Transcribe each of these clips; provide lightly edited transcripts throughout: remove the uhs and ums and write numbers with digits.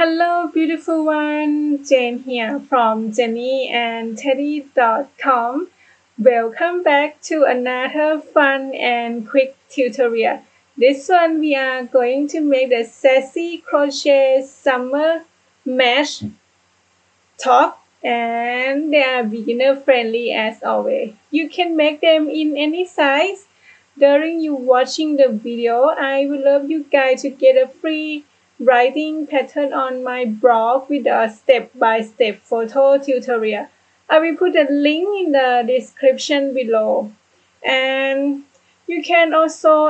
Hello, beautiful one. Jane here from jennyandteddy.com. Welcome back to another fun and quick tutorial. This one we are going to make the Sassy crochet summer mesh top, and they are beginner friendly as always. You can make them in any size. During you watching the video, I would love you guys to get a free writing pattern on my blog with a step-by-step photo tutorial. I will put a link in the description below. And you can also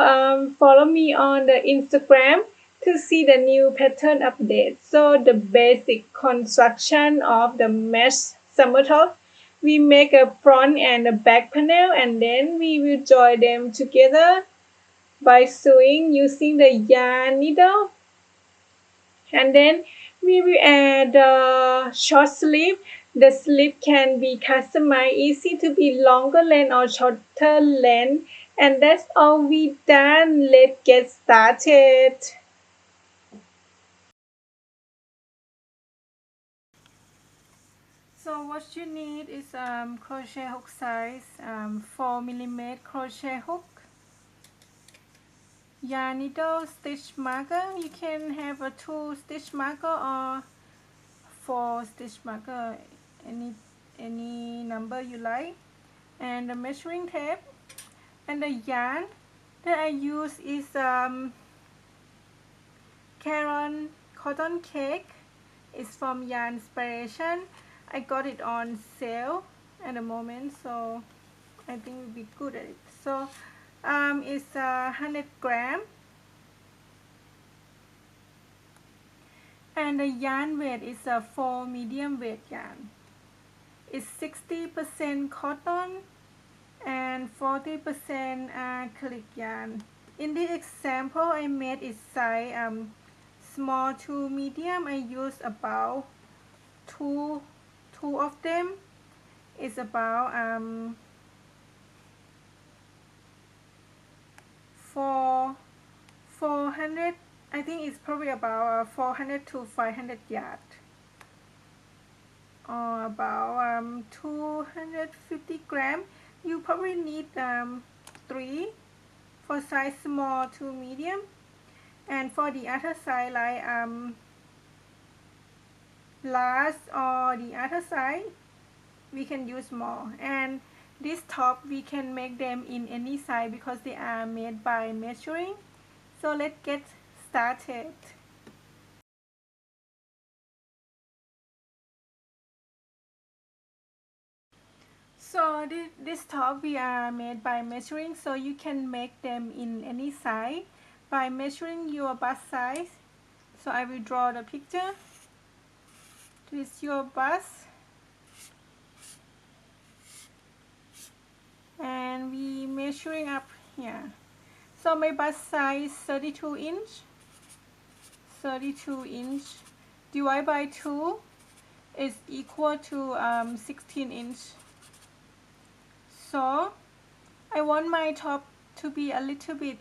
follow me on the Instagram to see the new pattern update. So the basic construction of the mesh summer top, we make a front and a back panel, and then we will join them together by sewing using the yarn needle. And then we will add a short sleeve. The sleeve can be customized easy to be longer length or shorter length. And that's all we done. Let's get started. So what you need is crochet hook size 4mm crochet hook, yarn needle, stitch marker. You can have a 2 stitch marker or 4 stitch marker, any number you like, and the measuring tape. And the yarn that I use is cotton cake. It's from Yarn Inspiration. I got it on sale at the moment, so I think we'll be good at it. So it's 100 gram, and the yarn weight is a 4 medium weight yarn. It's 60% cotton and 40% acrylic yarn. In this example, I made it size small to medium. I used about two of them. It's about 400. I think it's probably about 400 to 500 yard, or about 250 gram. You probably need 3 for size small to medium, and for the other side, like large or the other side, we can use more. And this top, we can make them in any size because they are made by measuring. So let's get started. So this top we are made by measuring, so you can make them in any size by measuring your bust size. So I will draw the picture. This is your bust, and we measuring up here. So my bust size 32 inch. 32 inch divided by 2 is equal to 16 inch. So I want my top to be a little bit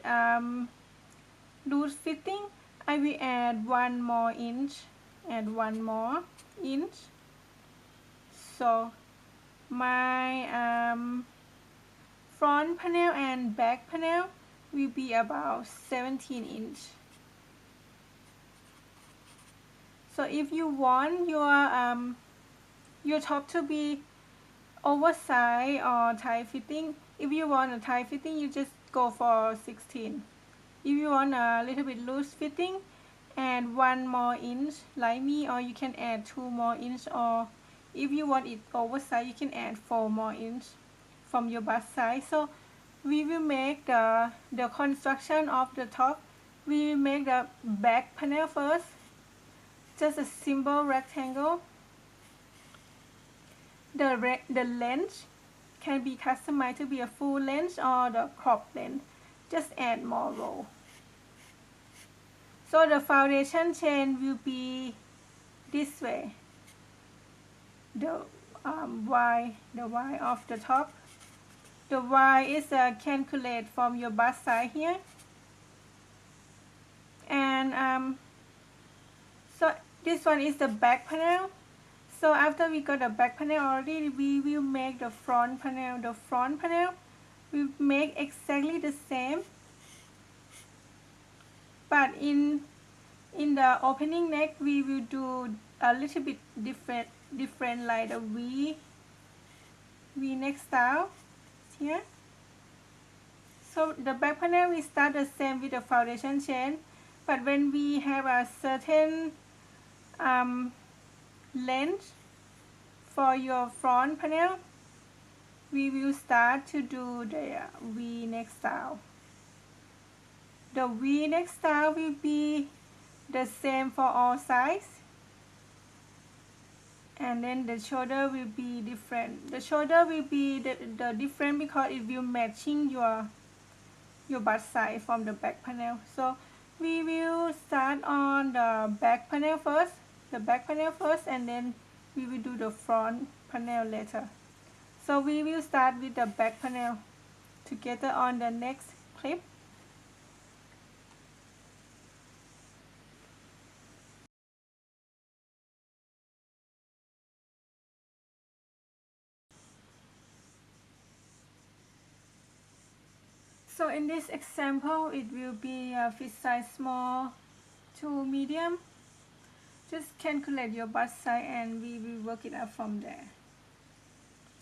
loose fitting. I will add one more inch, so my front panel and back panel will be about 17 inch. So if you want your top to be oversized or tight fitting, if you want a tight fitting, you just go for 16. If you want a little bit loose fitting, add one more inch like me, or you can add 2 more inch, or if you want it oversized, you can add 4 more inch from your bust size. So we will make the construction of the top. We will make the back panel first, just a simple rectangle. The length can be customized to be a full length or the crop length. Just add more row. So the foundation chain will be this way. The Y of the top. The Y is calculate from your bust size here. And so This one is the back panel. So after we got the back panel already, we will make the front panel. The front panel we make exactly the same, but in the opening neck we will do a little bit different like the V neck style here. So the back panel we start the same with the foundation chain, but when we have a certain length for your front panel, we will start to do the V neck style. The V neck style will be the same for all sides, and then the shoulder will be different. The shoulder will be the different because it will matching your bust size from the back panel. So we will start on the back panel first, and then we will do the front panel later. So we will start with the back panel together on the next clip. So in this example, it will be a fit size small to medium. Just calculate your bust size and we will work it out from there.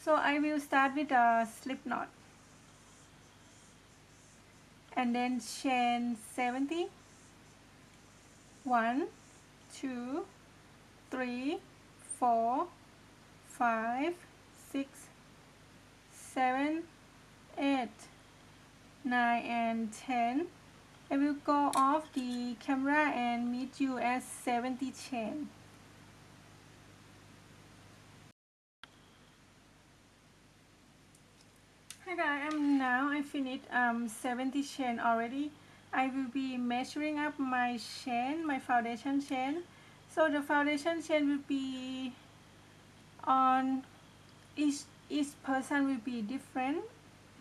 So I will start with a slip knot and then chain 70. 1, 2, 3, 4, 5, 6, 7, 8, 9 and 10. I will go off the camera and meet you at 70 chain. Hi guys, I finished 70 chain already. I will be measuring up my chain, my foundation chain. So the foundation chain will be on each person will be different.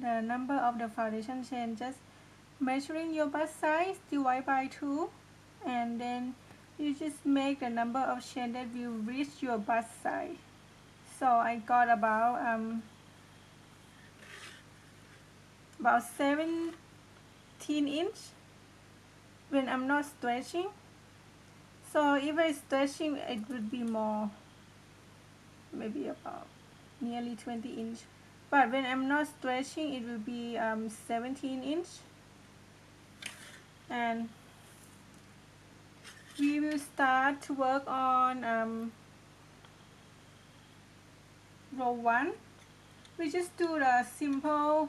The number of the foundation chain, just measuring your bust size, divide by 2, and then you just make the number of chain that will reach your bust size. So I got about 17 inch when I'm not stretching. So if I stretching, it would be more, maybe about nearly 20 inch. But when I'm not stretching, it will be 17 inch. And we will start to work on row 1. We just do the simple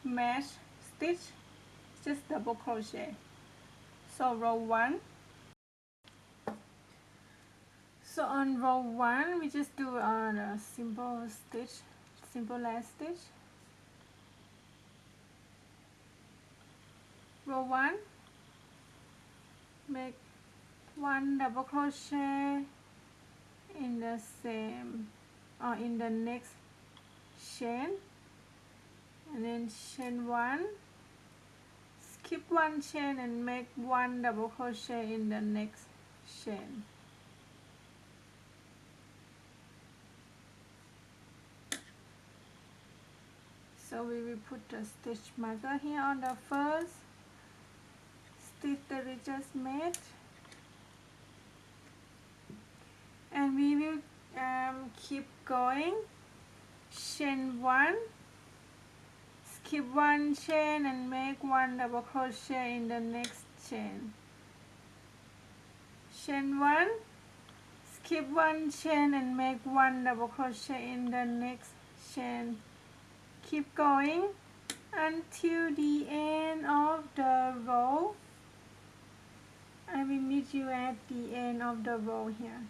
mesh stitch, just double crochet. So row 1. So on row 1 we just do a simple stitch, simple last stitch. Row 1, make 1 double crochet in the same or in the next chain, and then chain 1, skip 1 chain and make 1 double crochet in the next chain. So we will put the stitch marker here on the first stitch that we just made, and we will keep going. Chain 1, skip 1 chain and make 1 double crochet in the next chain. Chain 1, skip 1 chain and make 1 double crochet in the next chain. Keep going until the end of the row. I will meet you at the end of the row here.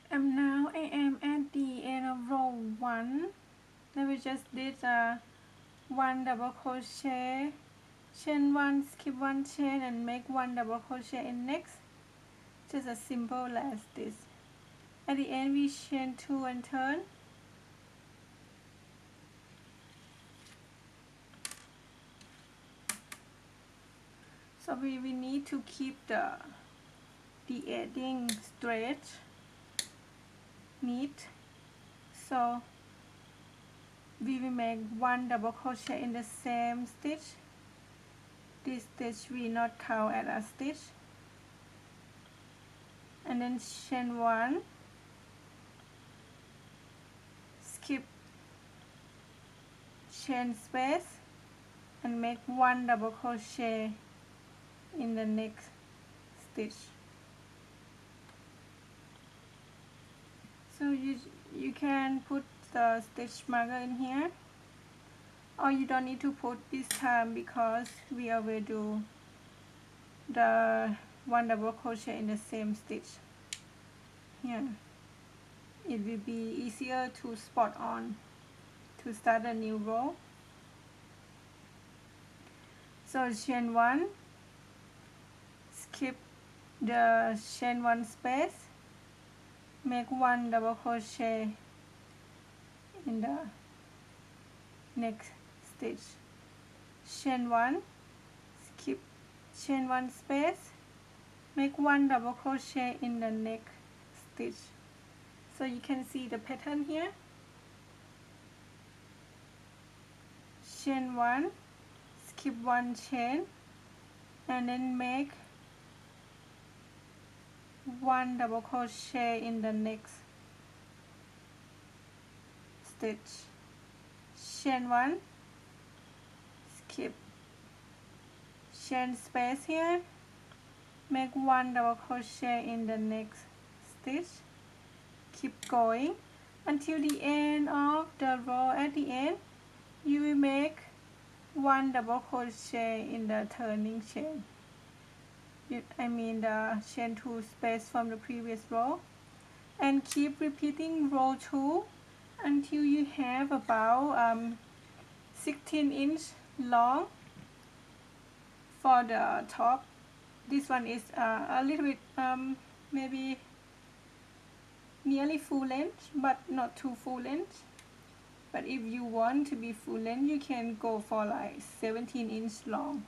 And now I am at the end of row 1. Then we just did 1 double crochet, chain 1, skip 1 chain and make 1 double crochet in next. Just as simple as this. At the end we chain 2 and turn. So we need to keep the edging straight, neat. So we will make one double crochet in the same stitch. This stitch will not count as a stitch. And then chain 1, skip chain space and make one double crochet in the next stitch. So you can put the stitch marker in here, or you don't need to put this time because we will do the one double crochet in the same stitch here. It will be easier to spot on to start a new row. So chain 1, skip the chain 1 space, make one double crochet in the next stitch. Chain 1, skip chain 1 space, make one double crochet in the next stitch. So you can see the pattern here. Chain 1, skip 1 chain and then make one double crochet in the next stitch. Chain 1, skip chain space here, make one double crochet in the next stitch. Keep going until the end of the row. At the end you will make one double crochet in the turning chain. I mean the chain 2 space from the previous row, and keep repeating row 2 until you have about 16" long for the top. This one is a little bit maybe nearly full length, but not too full length. But if you want to be full length, you can go for like 17" long,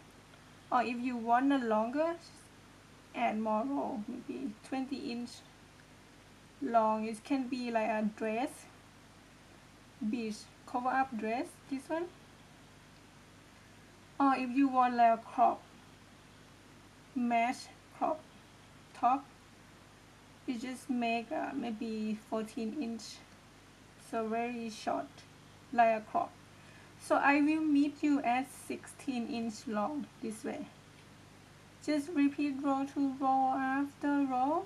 or if you want a longer, add more row, maybe 20" long. It can be like a dress, beach cover up dress, this one. Or if you want like a crop, mesh crop top, you just make maybe 14", so very short, like a crop. So I will meet you at 16" long this way. Just repeat row to row after row.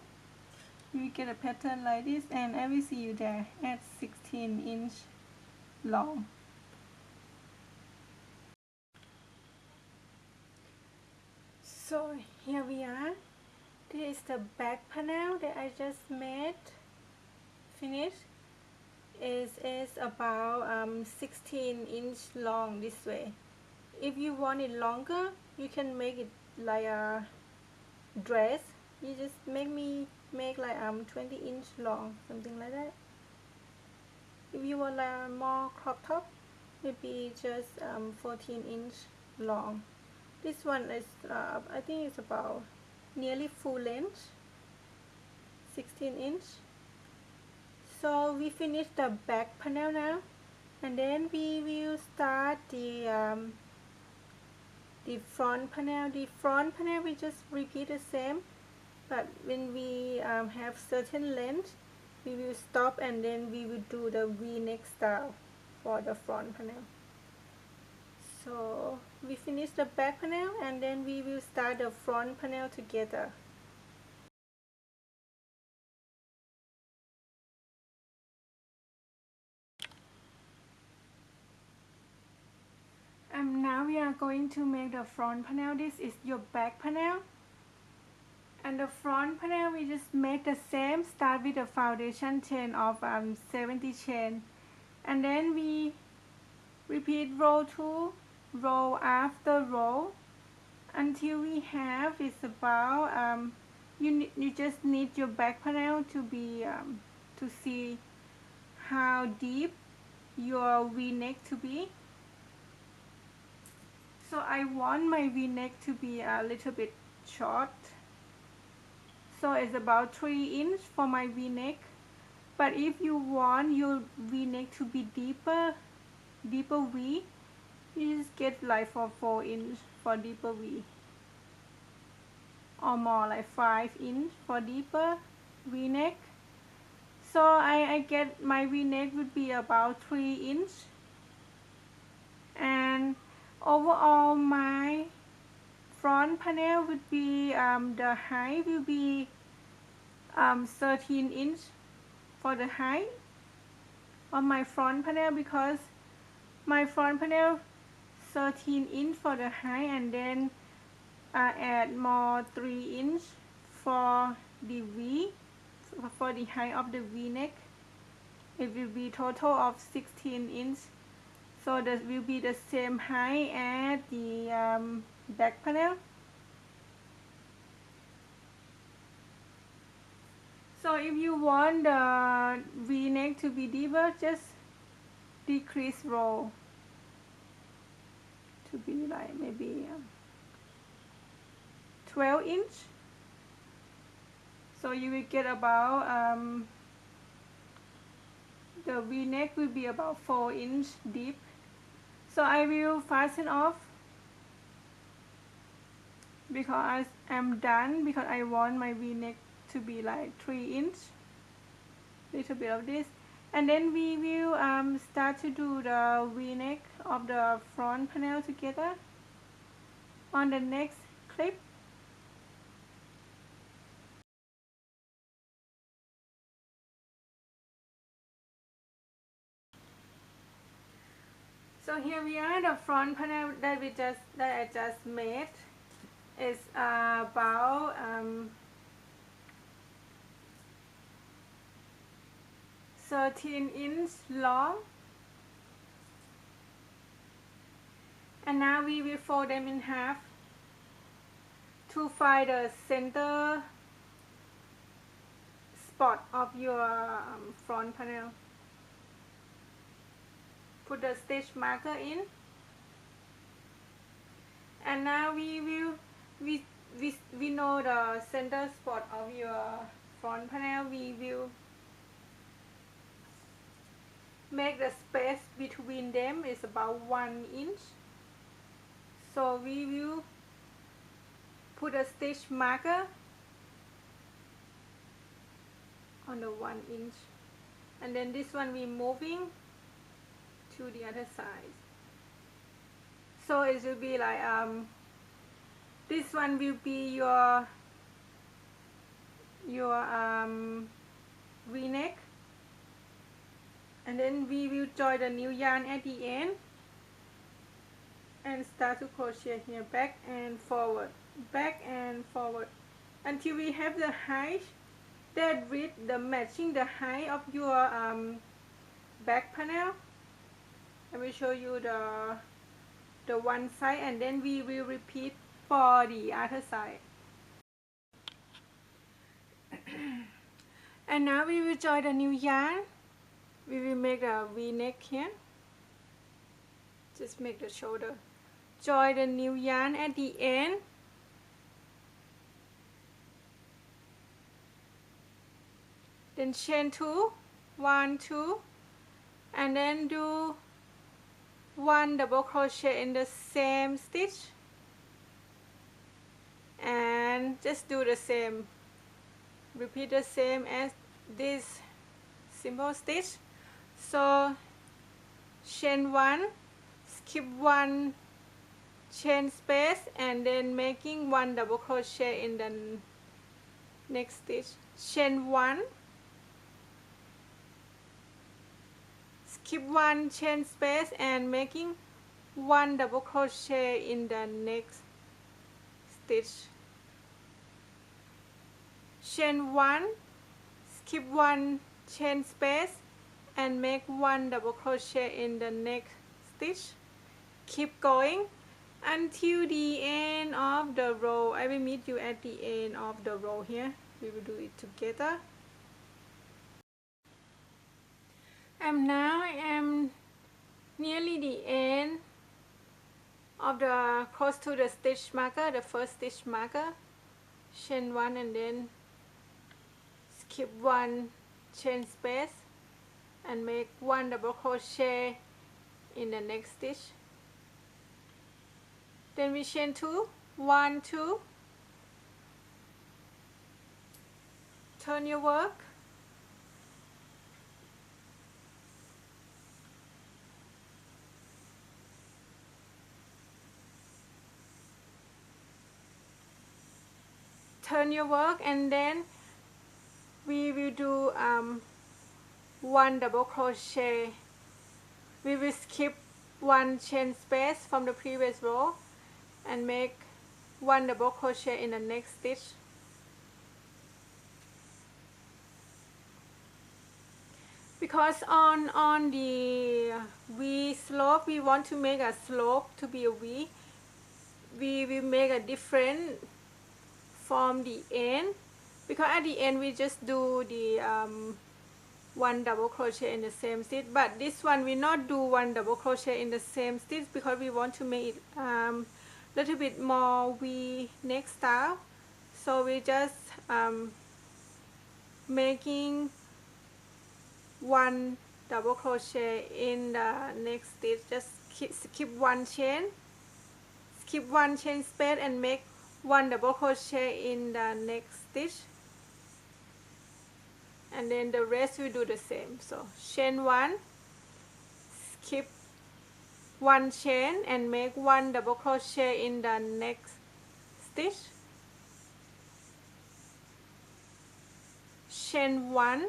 You get a pattern like this, and I will see you there at 16" long. So here we are. This is the back panel that I just made, finished. It is about 16" long this way. If you want it longer, you can make it like a dress. You just make like 20" long, something like that. If you want like a more crop top, maybe just 14" long. This one is I think it's about nearly full length, 16". So we finished the back panel now, and then we will start the front panel. The front panel we just repeat the same, but when we have certain length, we will stop and then we will do the V-neck style for the front panel. So we finish the back panel and then we will start the front panel together. And now we are going to make the front panel. This is your back panel. And the front panel we just make the same. Start with the foundation chain of 70 chain, and then we repeat row 2, row after row, until we have it's about you just need your back panel to be to see how deep your V-neck to be. So I want my v-neck to be a little bit short, so it's about 3 inch for my v-neck. But if you want your v-neck to be deeper V, you just get like for 4 inch for deeper V, or more like 5 inch for deeper v-neck. So I get my v-neck would be about 3 inch, and overall my front panel would be the height will be 13 inch for the height of my front panel, because my front panel 13 inch for the height, and then add more 3 inch for the V, for the height of the v-neck. It will be total of 16 inch, so that will be the same height as the back panel. So if you want the v-neck to be deeper, just decrease roll to be like maybe 12 inch. So you will get about the v-neck will be about 4 inch deep. So I will fasten off because I'm done, because I want my v-neck to be like 3 inch, little bit of this, and then we will start to do the v-neck of the front panel together on the next clip. So here we are, the front panel that I just made is about 13 inch long, and now we will fold them in half to find the center spot of your front panel. Put the stitch marker in, and now we know the center spot of your front panel. We will make the space between them is about 1 inch. So we will put a stitch marker on the 1 inch, and then this one we moving to the other side. So it will be like this one will be your v-neck, and then we will join the new yarn at the end and start to crochet here, back and forward until we have the height that with the matching the height of your back panel. I will show you the one side, and then we will repeat for the other side. And now we will join the new yarn. We will make a v-neck here. Just make the shoulder. Join the new yarn at the end. Then chain 2, 1, 2, and then do 1 double crochet in the same stitch, and just do the same, repeat the same as this simple stitch. So chain 1, skip 1 chain space, and then making 1 double crochet in the next stitch. Chain 1, skip 1 chain space and making 1 double crochet in the next stitch. Chain 1, skip 1 chain space and make 1 double crochet in the next stitch. Keep going until the end of the row. I will meet you at the end of the row here. We will do it together. And now I am nearly the end of of the close to the stitch marker, the first stitch marker, chain 1 and then skip 1 chain space and make 1 double crochet in the next stitch. Then we chain 2, 1, 2, turn your work, and then we will do 1 double crochet. We will skip 1 chain space from the previous row and make 1 double crochet in the next stitch. Because on the V slope, we want to make a slope to be a V. We will make a different from the end, because at the end we just do the 1 double crochet in the same stitch. But this one we not do 1 double crochet in the same stitch because we want to make it little bit more V neck style. So we just making 1 double crochet in the next stitch. Just skip 1 chain, skip 1 chain space and make 1 double crochet in the next stitch, and then the rest we do the same. So chain 1, skip 1 chain and make 1 double crochet in the next stitch, chain 1,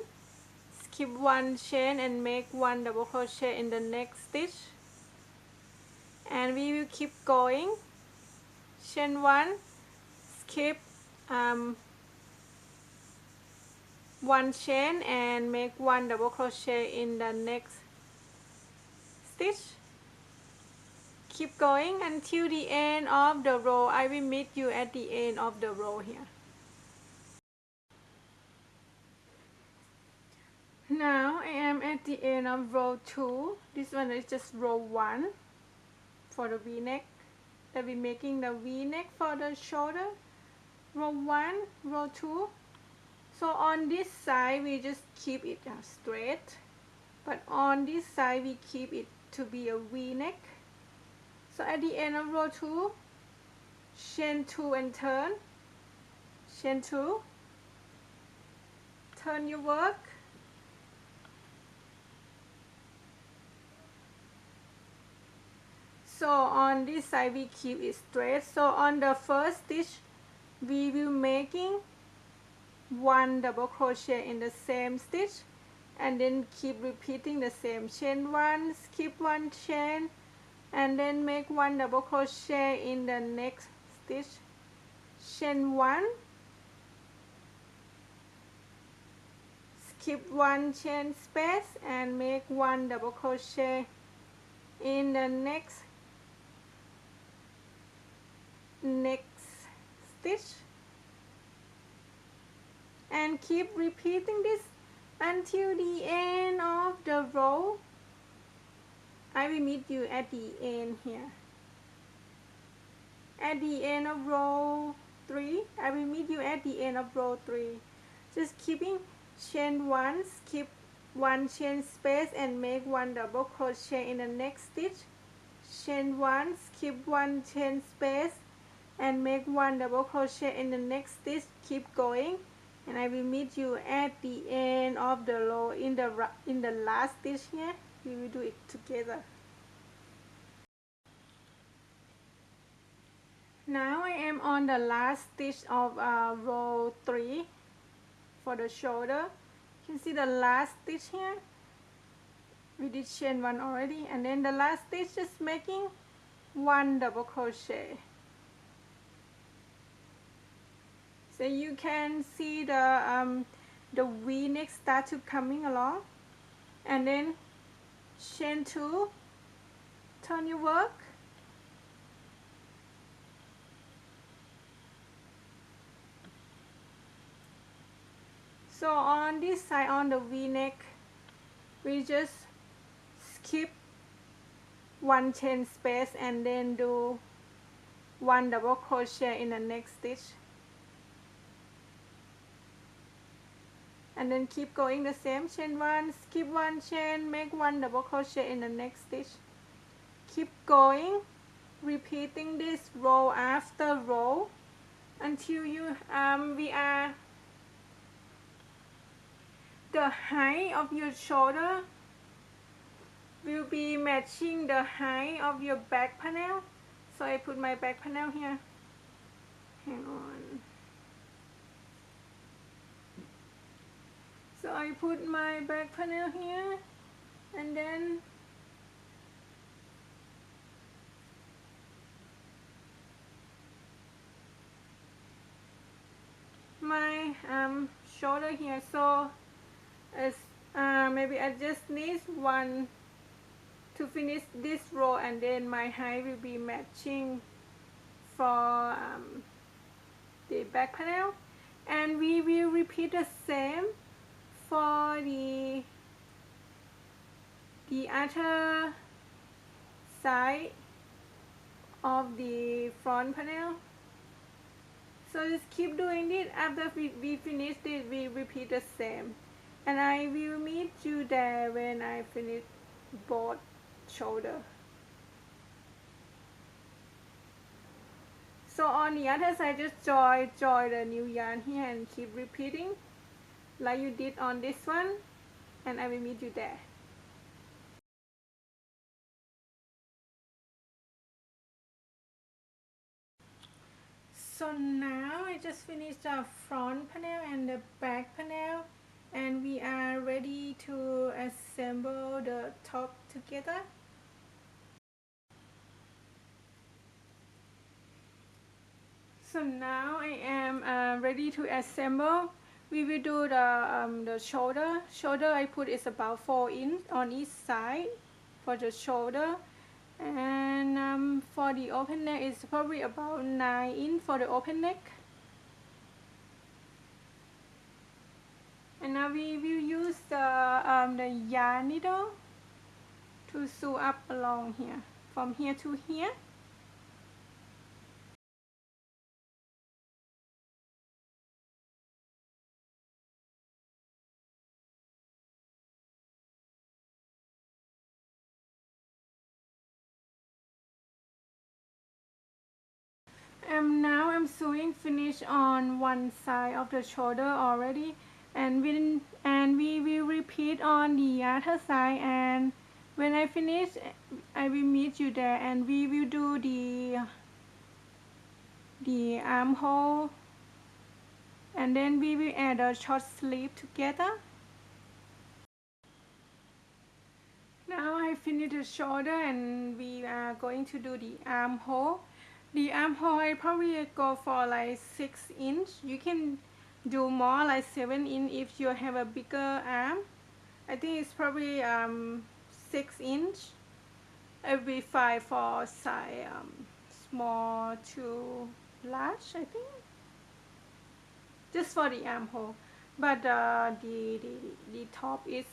skip 1 chain and make 1 double crochet in the next stitch, and we will keep going. Chain 1, skip 1 chain and make 1 double crochet in the next stitch. Keep going until the end of the row. I will meet you at the end of the row here. Now I am at the end of row 2. This one is just row 1 for the V-neck. That we're making the V-neck for the shoulder. Row 1, row 2. So on this side we just keep it straight, but on this side we keep it to be a V-neck. So at the end of row 2, chain 2 and turn, chain 2, turn your work, so on this side we keep it straight. So on the first stitch we will making 1 double crochet in the same stitch, and then keep repeating the same. Chain 1, skip 1 chain and then make 1 double crochet in the next stitch, chain 1, skip 1 chain space and make 1 double crochet in the next stitch, and keep repeating this until the end of the row. I will meet you at the end here. At the end of row 3, I will meet you at the end of row 3. Just keeping chain 1, skip 1 chain space and make 1 double crochet in the next stitch, chain 1, skip 1 chain space and make 1 double crochet in the next stitch. Keep going, and I will meet you at the end of the row in the last stitch here. We will do it together. Now I am on the last stitch of row 3 for the shoulder. You can see the last stitch here. We did chain 1 already, and then the last stitch is making 1 double crochet. So you can see the V-neck start to coming along, and then chain 2, turn your work, so on this side, on the V-neck, we just skip 1 chain space and then do 1 double crochet in the next stitch, and then keep going the same. Chain 1, skip 1 chain, make 1 double crochet in the next stitch, keep going, repeating this row after row until you the height of your shoulder will be matching the height of your back panel. So I put my back panel here. Hang on. So I put my back panel here, and then my shoulder here. So as maybe I just need 1 to finish this row, and then my height will be matching for the back panel, and we will repeat the same for the other side of the front panel. So just keep doing it. After we finish this, we repeat the same, and I will meet you there when I finish both shoulder. So on the other side, just join the new yarn here and keep repeating like you did on this one, and I will meet you there. So now I just finished the front panel and the back panel, and we are ready to assemble the top together. So now I am ready to assemble. We will do the shoulder. Shoulder I put is about 4 inch on each side for the shoulder, and for the open neck it's probably about 9 inch for the open neck. And now we will use the yarn needle to sew up along here, from here to here. Now I'm sewing finish on one side of the shoulder already, and we will repeat on the other side, and when I finish I will meet you there, and we will do the armhole, and then we will add a short sleeve together. Now I finished the shoulder, and we are going to do the armhole. The armhole I probably go for like 6 inch. You can do more like 7 inch if you have a bigger arm. I think it's probably 6 inch. It will be fine for size small to large, I think. Just for the armhole. But the top is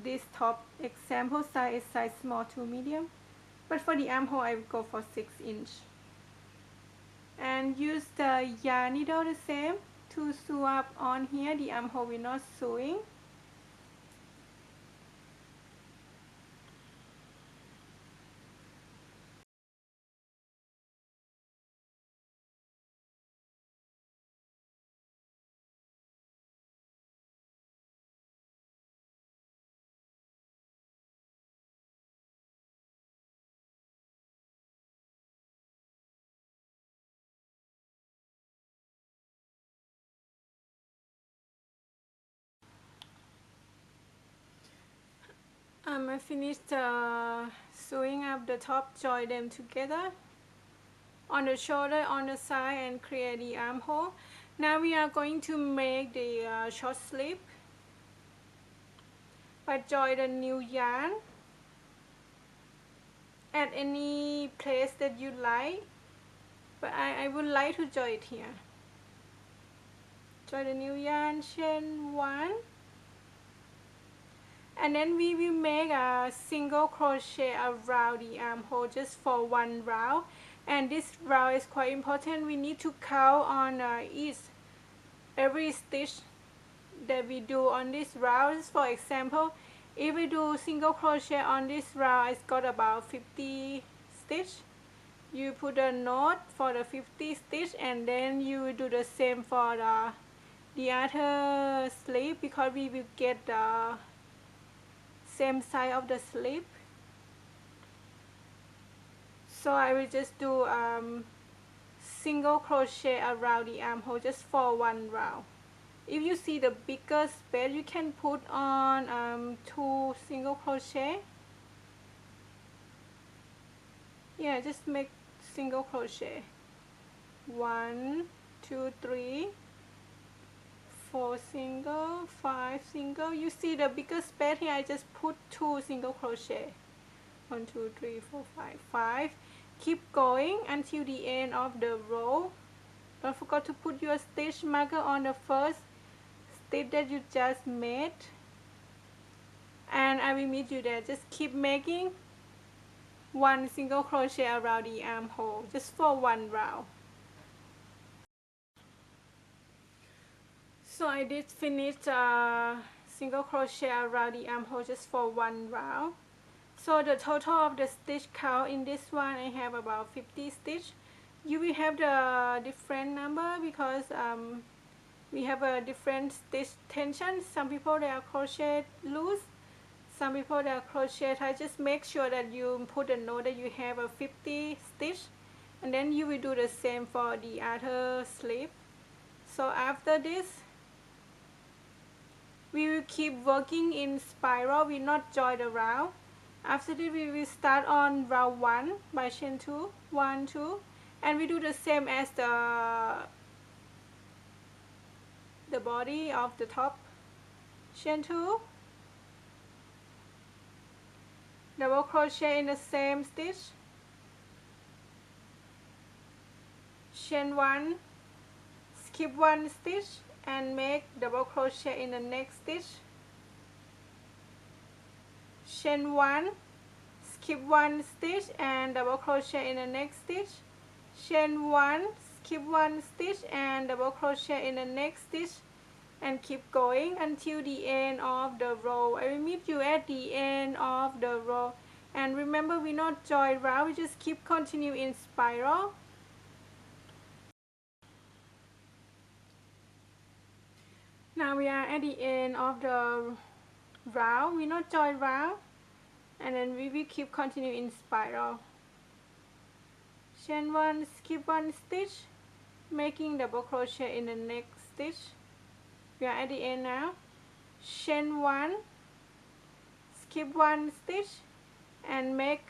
this top example size is size small to medium. But for the armhole I will go for 6 inch. And use the yarn needle the same to sew up on here. The armhole we're not sewing. I finished sewing up the top, join them together on the shoulder, on the side, and create the armhole. Now we are going to make the short sleeve by join the new yarn at any place that you like, but I would like to join it here. Join the new yarn, chain 1, and then we will make a single crochet around the armhole just for 1 round, And this round is quite important. We need to count on every stitch that we do on this round. For example, if we do single crochet on this round, it's got about 50 stitch. You put a knot for the 50 stitch, and then you do the same for the other sleeve, because we will get the same size of the sleeve. So I will just do single crochet around the armhole just for one round. If you see the bigger space, you can put on 2 single crochet. Yeah, just make single crochet. 1, 2, 3, 4 single, 5 single. You see the bigger space here, I just put 2 single crochet. 1, 2, 3, 4, 5, 5. Keep going until the end of the row. Don't forget to put your stitch marker on the first stitch that you just made, and I will meet you there. Just keep making 1 single crochet around the armhole just for one round. So I did finish single crochet around the armhole just for one round. So the total of the stitch count in this one, I have about 50 stitch. You will have the different number because we have a different stitch tension. Some people they are crochet loose, some people they are crochet tight. Just make sure that you put a note that you have a 50 stitch, and then you will do the same for the other sleeve. So after this, we will keep working in spiral. We not join the round. After this, we will start on round 1 by chain 2, 1, 2, and we do the same as the body of the top. Chain 2, double crochet in the same stitch, chain 1, skip 1 stitch and make double crochet in the next stitch, chain 1, skip 1 stitch and double crochet in the next stitch, chain 1, skip 1 stitch and double crochet in the next stitch, and keep going until the end of the row. I will meet you at the end of the row. And remember, we not join round, we just keep continue in spiral. Now we are at the end of the round. We not join round, and then we will keep continue in spiral. Chain 1, skip 1 stitch, making double crochet in the next stitch. We are at the end now. Chain 1, skip 1 stitch and make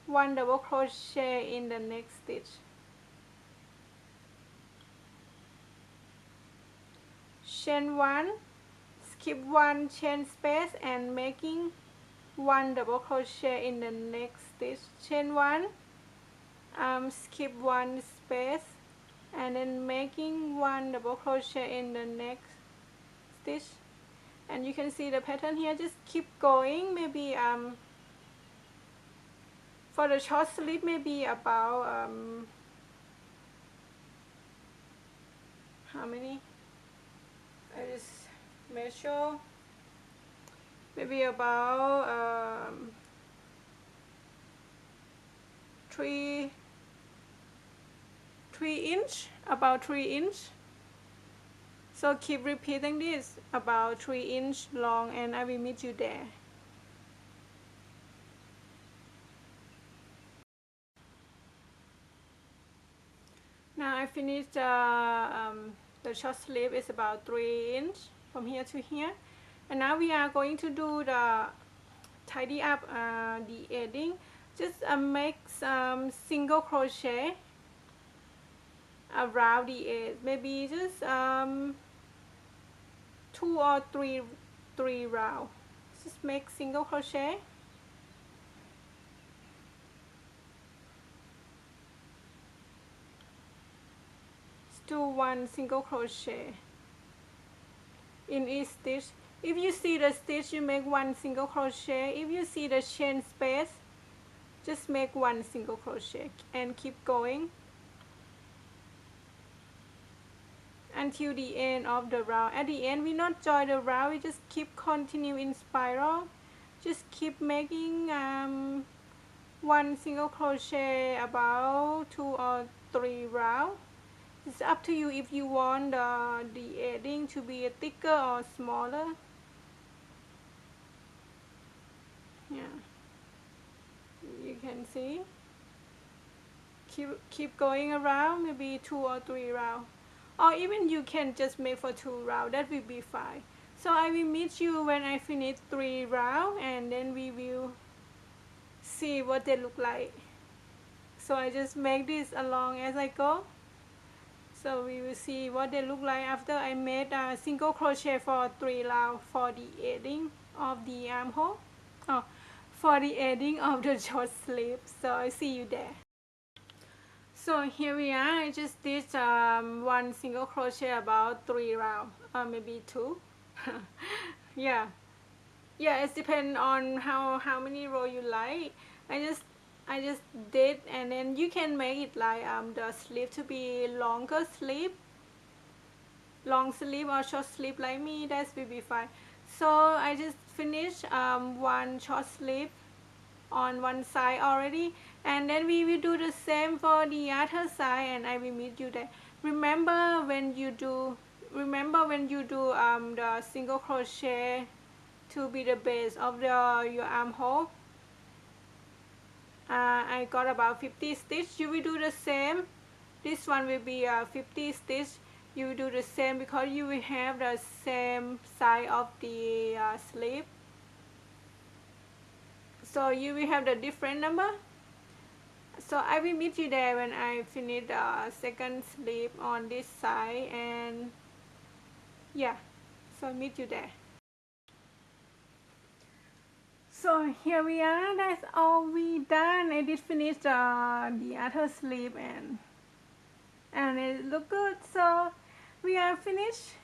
1 double crochet in the next stitch. Chain 1, skip 1 chain space and making 1 double crochet in the next stitch. Chain 1, skip 1 space and then making 1 double crochet in the next stitch. And you can see the pattern here. Just keep going. Maybe for the short sleeve, maybe about how many? I just measure. Maybe about 3 inch, about 3 inch. So keep repeating this, about 3 inch long, and I will meet you there. Now I finished the short sleeve is about 3 inch from here to here, and now we are going to do the tidy up the edging. Just make some single crochet around the edge, maybe just 2 or 3 rounds. Just make single crochet. Just do 1 single crochet in each stitch. If you see the stitch, you make 1 single crochet. If you see the chain space, just make one single crochet and keep going until the end of the round. At the end we not join the round, we just keep continue in spiral, just keep making one single crochet about 2 or 3 rounds. It's up to you if you want the edging to be thicker or smaller. Yeah, you can see, keep going around, maybe 2 or 3 rounds, or even you can just make for 2 rounds, that will be fine. So I will meet you when I finish 3 rounds, and then we will see what they look like. So I just make this along as I go. So we will see what they look like after I made a single crochet for 3 rounds for the edging of the armhole. Oh, for the edging of the short sleeve. So I see you there. So here we are. I just did one single crochet about 3 rounds, or maybe 2. yeah, it depends on how many rows you like. I just did, and then you can make it like the sleeve to be longer sleeve, long sleeve or short sleeve like me, that will be fine. So I just finished one short sleeve on one side already, and then we will do the same for the other side, and I will meet you there. Remember when you do the single crochet to be the base of your armhole. I got about 50 stitch. You will do the same. This one will be 50 stitch. You will do the same because you will have the same size of the sleeve. So you will have the different number. So I will meet you there when I finish the second sleeve on this side, and yeah, so I'll meet you there. So here we are, that's all we done. I did finish the other sleeve, and it look good. So we are finished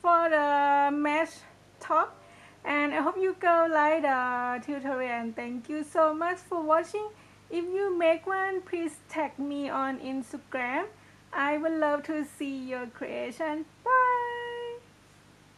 for the mesh top, and I hope you go like the tutorial, and thank you so much for watching. If you make one, please tag me on Instagram. I would love to see your creation.